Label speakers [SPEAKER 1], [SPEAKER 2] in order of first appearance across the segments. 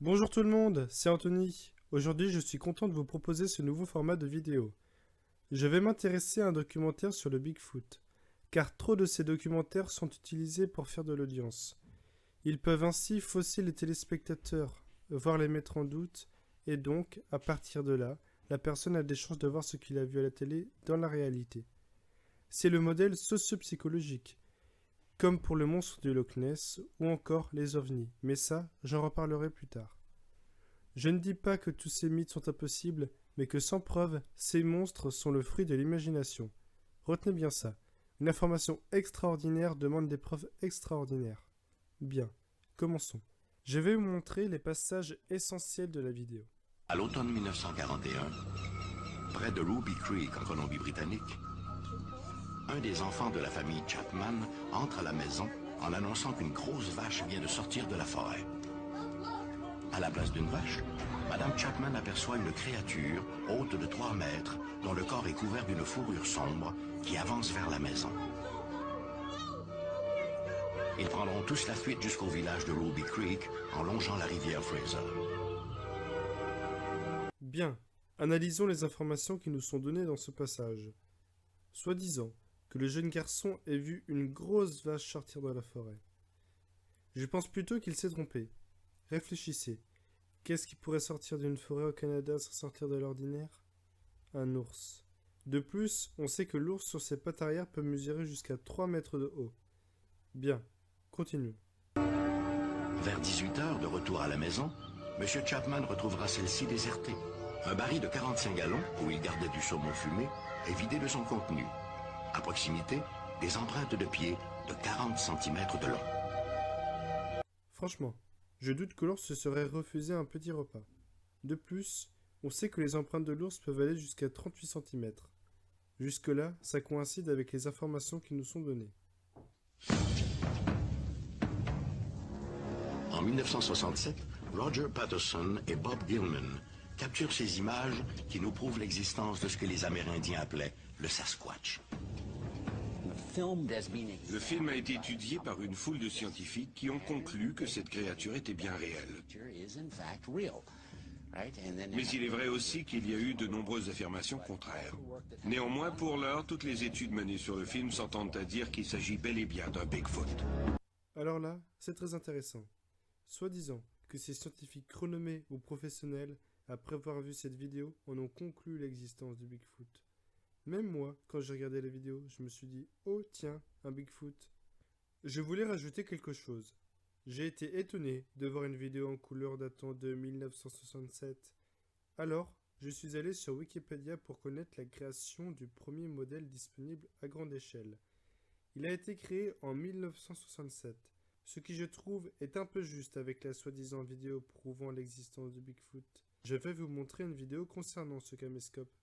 [SPEAKER 1] Bonjour tout le monde, c'est Anthony. Aujourd'hui, je suis content de vous proposer ce nouveau format de vidéo. Je vais m'intéresser à un documentaire sur le Bigfoot, car trop de ces documentaires sont utilisés pour faire de l'audience. Ils peuvent ainsi fausser les téléspectateurs, voire les mettre en doute, et donc, à partir de là, la personne a des chances de voir ce qu'il a vu à la télé dans la réalité. C'est le modèle socio-psychologique, comme pour le monstre du Loch Ness ou encore les ovnis, mais ça, j'en reparlerai plus tard. Je ne dis pas que tous ces mythes sont impossibles, mais que sans preuve, ces monstres sont le fruit de l'imagination. Retenez bien ça. Une information extraordinaire demande des preuves extraordinaires. Bien, commençons. Je vais vous montrer les passages essentiels de la vidéo.
[SPEAKER 2] À l'automne 1941, près de Ruby Creek en Colombie-Britannique, un des enfants de la famille Chapman entre à la maison en annonçant qu'une grosse vache vient de sortir de la forêt. À la place d'une vache, Madame Chapman aperçoit une créature haute de 3 mètres dont le corps est couvert d'une fourrure sombre qui avance vers la maison. Ils prendront tous la fuite jusqu'au village de Ruby Creek en longeant la rivière Fraser.
[SPEAKER 1] Bien, analysons les informations qui nous sont données dans ce passage. Soi-disant que le jeune garçon ait vu une grosse vache sortir de la forêt. Je pense plutôt qu'il s'est trompé. Réfléchissez. Qu'est-ce qui pourrait sortir d'une forêt au Canada sans sortir de l'ordinaire? Un ours. De plus, on sait que l'ours sur ses pattes arrière peut mesurer jusqu'à 3 mètres de haut. Bien, continuons.
[SPEAKER 2] Vers 18 h, de retour à la maison, M. Chapman retrouvera celle-ci désertée. Un baril de 45 gallons, où il gardait du saumon fumé, est vidé de son contenu. À proximité, des empreintes de pieds de 40 cm de long.
[SPEAKER 1] Franchement, je doute que l'ours se serait refusé un petit repas. De plus, on sait que les empreintes de l'ours peuvent aller jusqu'à 38 cm. Jusque-là, ça coïncide avec les informations qui nous sont données.
[SPEAKER 2] En 1967, Roger Patterson et Bob Gilman capturent ces images qui nous prouvent l'existence de ce que les Amérindiens appelaient le Sasquatch.
[SPEAKER 3] Le film a été étudié par une foule de scientifiques qui ont conclu que cette créature était bien réelle. Mais il est vrai aussi qu'il y a eu de nombreuses affirmations contraires. Néanmoins, pour l'heure, toutes les études menées sur le film s'entendent à dire qu'il s'agit bel et bien d'un Bigfoot.
[SPEAKER 1] Alors là, c'est très intéressant. Soi-disant que ces scientifiques renommés ou professionnels, après avoir vu cette vidéo, en ont conclu l'existence du Bigfoot. Même moi, quand j'ai regardé la vidéo, je me suis dit « Oh tiens, un Bigfoot ». Je voulais rajouter quelque chose. J'ai été étonné de voir une vidéo en couleur datant de 1967. Alors, je suis allé sur Wikipédia pour connaître la création du premier modèle disponible à grande échelle. Il a été créé en 1967, ce qui je trouve est un peu juste avec la soi-disant vidéo prouvant l'existence du Bigfoot. Je vais vous montrer une vidéo concernant ce caméscope.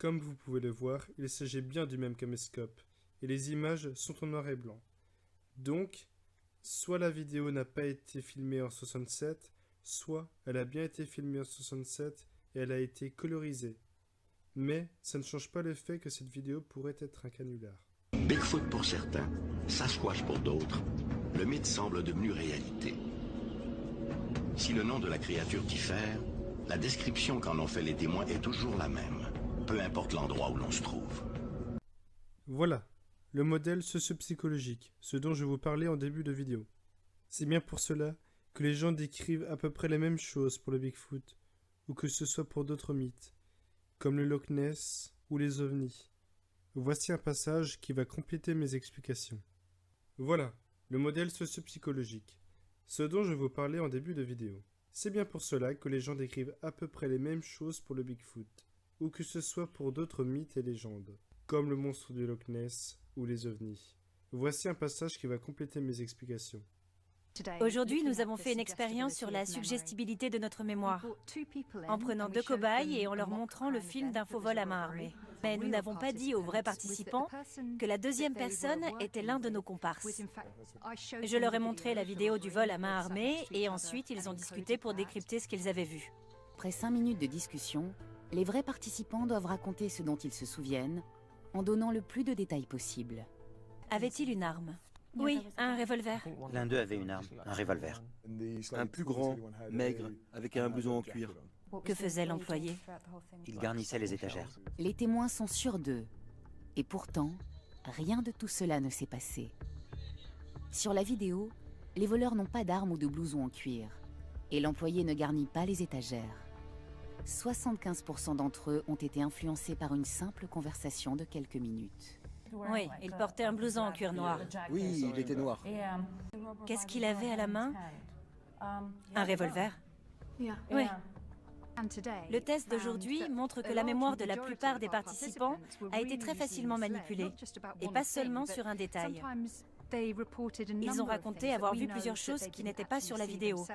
[SPEAKER 1] Comme vous pouvez le voir, il s'agit bien du même caméscope, et les images sont en noir et blanc. Donc, soit la vidéo n'a pas été filmée en 67, soit elle a bien été filmée en 67 et elle a été colorisée. Mais ça ne change pas le fait que cette vidéo pourrait être un canular.
[SPEAKER 2] Bigfoot pour certains, Sasquatch pour d'autres, le mythe semble devenu réalité. Si le nom de la créature diffère, la description qu'en ont fait les témoins est toujours la même, peu importe l'endroit où l'on se trouve.
[SPEAKER 1] Voilà, le modèle socio-psychologique, ce dont je vous parlais en début de vidéo. C'est bien pour cela que les gens décrivent à peu près les mêmes choses pour le Bigfoot, ou que ce soit pour d'autres mythes, comme le Loch Ness ou les ovnis. Voici un passage qui va compléter mes explications. Voilà, le modèle socio-psychologique, ce dont je vous parlais en début de vidéo. C'est bien pour cela que les gens décrivent à peu près les mêmes choses pour le Bigfoot, ou que ce soit pour d'autres mythes et légendes, comme le monstre du Loch Ness ou les ovnis. Voici un passage qui va compléter mes explications.
[SPEAKER 4] Aujourd'hui, nous avons fait une expérience sur la suggestibilité de notre mémoire, en prenant 2 cobayes et en leur montrant le film d'infovol à main armée. Mais nous n'avons pas dit aux vrais participants que la deuxième personne était l'un de nos comparses. Je leur ai montré la vidéo du vol à main armée et ensuite ils ont discuté pour décrypter ce qu'ils avaient vu.
[SPEAKER 5] Après 5 minutes de discussion, les vrais participants doivent raconter ce dont ils se souviennent, en donnant le plus de détails possible.
[SPEAKER 4] Avait-il une arme? Oui, un revolver.
[SPEAKER 6] L'un d'eux avait une arme, un revolver.
[SPEAKER 7] Un plus grand, maigre, avec un blouson en cuir.
[SPEAKER 4] Que faisait l'employé?
[SPEAKER 6] Il garnissait les étagères.
[SPEAKER 5] Les témoins sont sûrs d'eux. Et pourtant, rien de tout cela ne s'est passé. Sur la vidéo, les voleurs n'ont pas d'armes ou de blouson en cuir. Et l'employé ne garnit pas les étagères. 75% d'entre eux ont été influencés par une simple conversation de quelques minutes.
[SPEAKER 4] Oui, il portait un blouson en cuir noir.
[SPEAKER 7] Oui, il était noir.
[SPEAKER 4] Qu'est-ce qu'il avait à la main? Un revolver? Oui. Le test d'aujourd'hui montre que la mémoire de la plupart des participants a été très facilement manipulée, et pas seulement sur un détail. Ils ont raconté avoir vu plusieurs choses qui n'étaient pas sur la vidéo,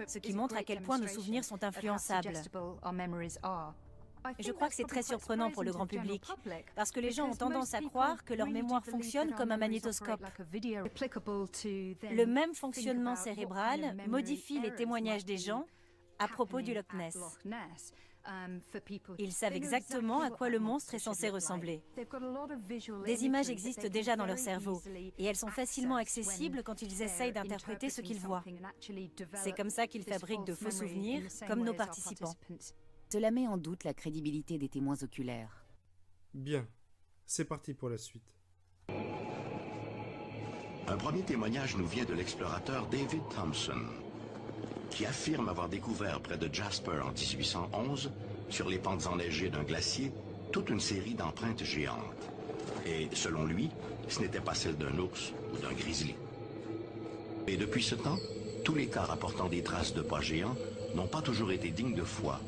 [SPEAKER 4] ce qui montre à quel point nos souvenirs sont influençables. Je crois que c'est très surprenant pour le grand public, parce que les gens ont tendance à croire que leur mémoire fonctionne comme un magnétoscope. Le même fonctionnement cérébral modifie les témoignages des gens à propos du Loch Ness. Ils savent exactement à quoi le monstre est censé ressembler. Des images existent déjà dans leur cerveau, et elles sont facilement accessibles quand ils essayent d'interpréter ce qu'ils voient. C'est comme ça qu'ils fabriquent de faux souvenirs, comme nos participants.
[SPEAKER 5] Cela met en doute la crédibilité des témoins oculaires.
[SPEAKER 1] Bien, c'est parti pour la suite.
[SPEAKER 2] Un premier témoignage nous vient de l'explorateur David Thompson, qui affirme avoir découvert près de Jasper en 1811, sur les pentes enneigées d'un glacier, toute une série d'empreintes géantes. Et selon lui, ce n'était pas celle d'un ours ou d'un grizzly. Et depuis ce temps, tous les cas rapportant des traces de pas géants n'ont pas toujours été dignes de foi,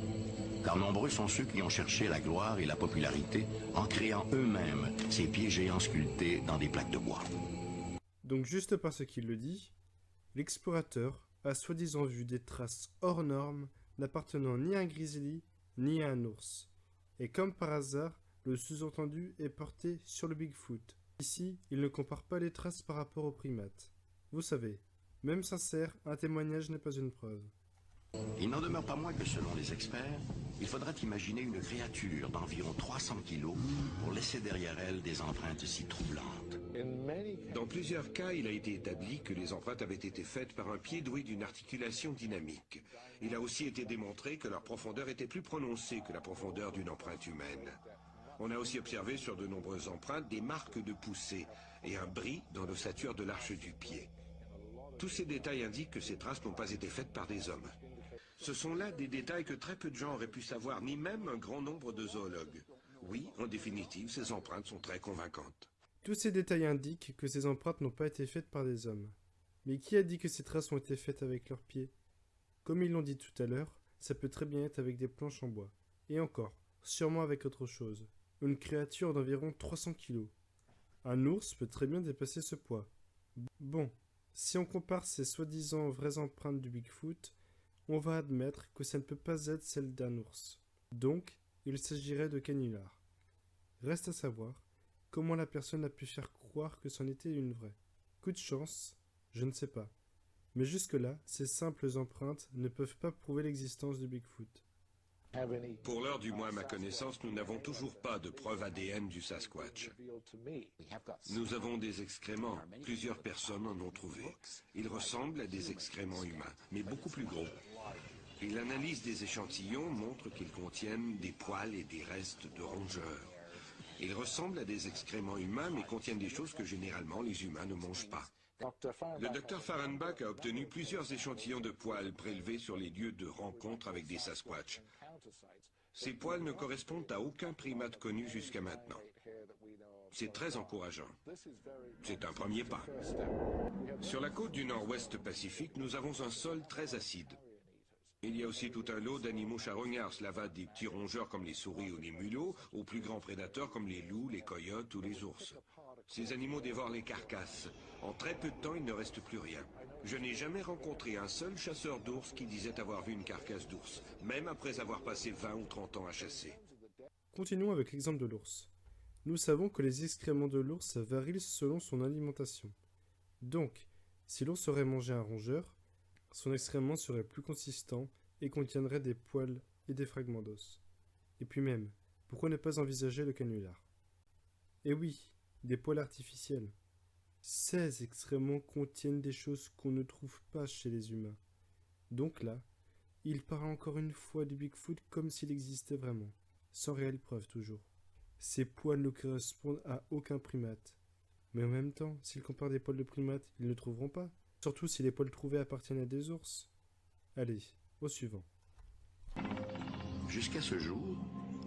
[SPEAKER 2] car nombreux sont ceux qui ont cherché la gloire et la popularité en créant eux-mêmes ces pieds géants sculptés dans des plaques de bois.
[SPEAKER 1] Donc juste parce qu'il le dit, l'explorateur a soi-disant vu des traces hors normes n'appartenant ni à un grizzly ni à un ours. Et comme par hasard, le sous-entendu est porté sur le Bigfoot. Ici, il ne compare pas les traces par rapport aux primates. Vous savez, même sincère, un témoignage n'est pas une preuve.
[SPEAKER 2] Il n'en demeure pas moins que selon les experts, il faudra imaginer une créature d'environ 300 kilos pour laisser derrière elle des empreintes si troublantes.
[SPEAKER 3] Dans plusieurs cas, il a été établi que les empreintes avaient été faites par un pied doué d'une articulation dynamique. Il a aussi été démontré que leur profondeur était plus prononcée que la profondeur d'une empreinte humaine. On a aussi observé sur de nombreuses empreintes des marques de poussée et un bris dans l'ossature de l'arche du pied. Tous ces détails indiquent que ces traces n'ont pas été faites par des hommes. Ce sont là des détails que très peu de gens auraient pu savoir, ni même un grand nombre de zoologues. Oui, en définitive, ces empreintes sont très convaincantes.
[SPEAKER 1] Tous ces détails indiquent que ces empreintes n'ont pas été faites par des hommes. Mais qui a dit que ces traces ont été faites avec leurs pieds? Comme ils l'ont dit tout à l'heure, ça peut très bien être avec des planches en bois. Et encore, sûrement avec autre chose. Une créature d'environ 300 kilos. Un ours peut très bien dépasser ce poids. Bon, si on compare ces soi-disant vraies empreintes du Bigfoot, on va admettre que ça ne peut pas être celle d'un ours. Donc, il s'agirait de canulars. Reste à savoir comment la personne a pu faire croire que c'en était une vraie. Coup de chance, je ne sais pas. Mais jusque-là, ces simples empreintes ne peuvent pas prouver l'existence du Bigfoot.
[SPEAKER 3] Pour l'heure, du moins à ma connaissance, nous n'avons toujours pas de preuve ADN du Sasquatch. Nous avons des excréments. Plusieurs personnes en ont trouvé. Ils ressemblent à des excréments humains, mais beaucoup plus gros. Et l'analyse des échantillons montre qu'ils contiennent des poils et des restes de rongeurs. Ils ressemblent à des excréments humains, mais contiennent des choses que généralement les humains ne mangent pas. Le docteur Fahrenbach a obtenu plusieurs échantillons de poils prélevés sur les lieux de rencontre avec des Sasquatch. Ces poils ne correspondent à aucun primate connu jusqu'à maintenant. C'est très encourageant. C'est un premier pas. Sur la côte du nord-ouest Pacifique, nous avons un sol très acide. Il y a aussi tout un lot d'animaux charognards. Cela va des petits rongeurs comme les souris ou les mulots, aux plus grands prédateurs comme les loups, les coyotes ou les ours. Ces animaux dévorent les carcasses. En très peu de temps, il ne reste plus rien. Je n'ai jamais rencontré un seul chasseur d'ours qui disait avoir vu une carcasse d'ours, même après avoir passé 20 ou 30 ans à chasser.
[SPEAKER 1] Continuons avec l'exemple de l'ours. Nous savons que les excréments de l'ours varient selon son alimentation. Donc, si l'ours aurait mangé un rongeur, son excrément serait plus consistant et contiendrait des poils et des fragments d'os. Et puis même, pourquoi ne pas envisager le canular? Eh oui, des poils artificiels. Ces excréments contiennent des choses qu'on ne trouve pas chez les humains. Donc là, il parle encore une fois du Bigfoot comme s'il existait vraiment, sans réelle preuve toujours. Ces poils ne correspondent à aucun primate. Mais en même temps, s'ils comparent des poils de primates, ils ne trouveront pas. Surtout si les poils trouvés appartiennent à des ours. Allez, au suivant.
[SPEAKER 2] Jusqu'à ce jour,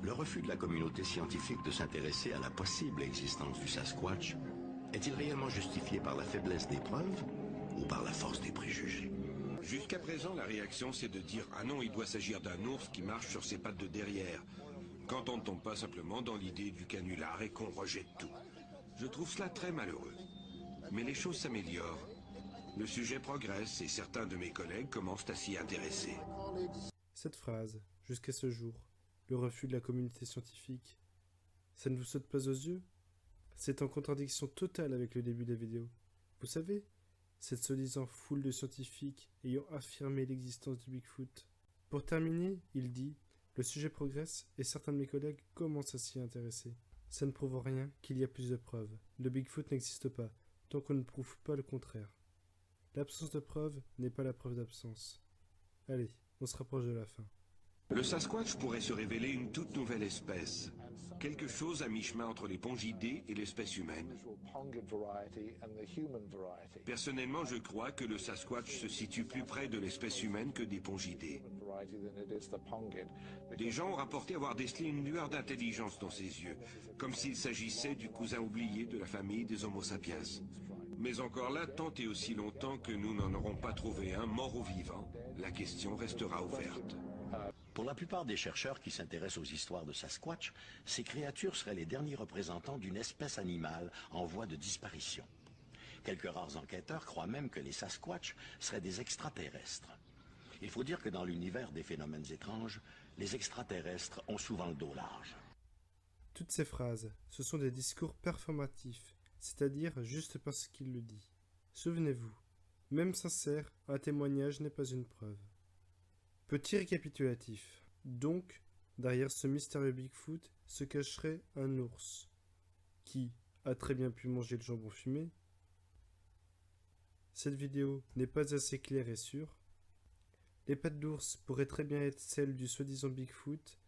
[SPEAKER 2] le refus de la communauté scientifique de s'intéresser à la possible existence du Sasquatch est-il réellement justifié par la faiblesse des preuves ou par la force des préjugés?
[SPEAKER 3] Jusqu'à présent, la réaction, c'est de dire « Ah non, il doit s'agir d'un ours qui marche sur ses pattes de derrière », quand on ne tombe pas simplement dans l'idée du canular et qu'on rejette tout. Je trouve cela très malheureux. Mais les choses s'améliorent. Le sujet progresse et certains de mes collègues commencent à s'y intéresser.
[SPEAKER 1] Cette phrase, jusqu'à ce jour, le refus de la communauté scientifique, ça ne vous saute pas aux yeux? C'est en contradiction totale avec le début de la vidéo. Vous savez, cette soi-disant foule de scientifiques ayant affirmé l'existence du Bigfoot. Pour terminer, il dit « Le sujet progresse et certains de mes collègues commencent à s'y intéresser. Ça ne prouve rien qu'il y a plus de preuves. Le Bigfoot n'existe pas, tant qu'on ne prouve pas le contraire. L'absence de preuves n'est pas la preuve d'absence. Allez, on se rapproche de la fin. »
[SPEAKER 3] Le Sasquatch pourrait se révéler une toute nouvelle espèce. Quelque chose à mi-chemin entre les pongidés et l'espèce humaine. Personnellement, je crois que le Sasquatch se situe plus près de l'espèce humaine que des pongidés. Des gens ont rapporté avoir décelé une lueur d'intelligence dans ses yeux, comme s'il s'agissait du cousin oublié de la famille des Homo sapiens. Mais encore là, tant et aussi longtemps que nous n'en aurons pas trouvé un mort ou vivant, la question restera ouverte.
[SPEAKER 2] Pour la plupart des chercheurs qui s'intéressent aux histoires de Sasquatch, ces créatures seraient les derniers représentants d'une espèce animale en voie de disparition. Quelques rares enquêteurs croient même que les Sasquatch seraient des extraterrestres. Il faut dire que dans l'univers des phénomènes étranges, les extraterrestres ont souvent le dos large.
[SPEAKER 1] Toutes ces phrases, ce sont des discours performatifs, c'est-à-dire juste parce qu'il le dit. Souvenez-vous, même sincère, un témoignage n'est pas une preuve. Petit récapitulatif. Donc, derrière ce mystérieux Bigfoot se cacherait un ours, qui a très bien pu manger le jambon fumé. Cette vidéo n'est pas assez claire et sûre. Les pattes d'ours pourraient très bien être celles du soi-disant Bigfoot,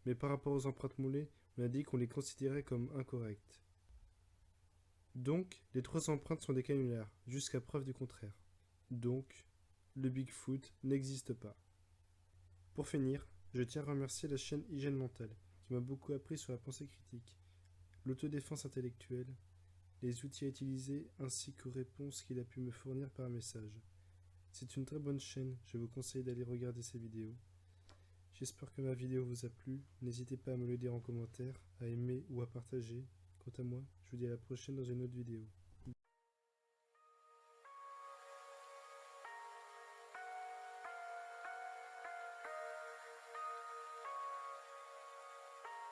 [SPEAKER 1] mais par rapport aux empreintes moulées, on a dit qu'on les considérait comme incorrectes. Donc, les trois empreintes sont des canulars, jusqu'à preuve du contraire. Donc, le Bigfoot n'existe pas. Pour finir, je tiens à remercier la chaîne Hygiène Mentale, qui m'a beaucoup appris sur la pensée critique, l'autodéfense intellectuelle, les outils à utiliser ainsi qu'aux réponses qu'il a pu me fournir par message. C'est une très bonne chaîne, je vous conseille d'aller regarder ses vidéos. J'espère que ma vidéo vous a plu, n'hésitez pas à me le dire en commentaire, à aimer ou à partager. Quant à moi, je vous dis à la prochaine dans une autre vidéo.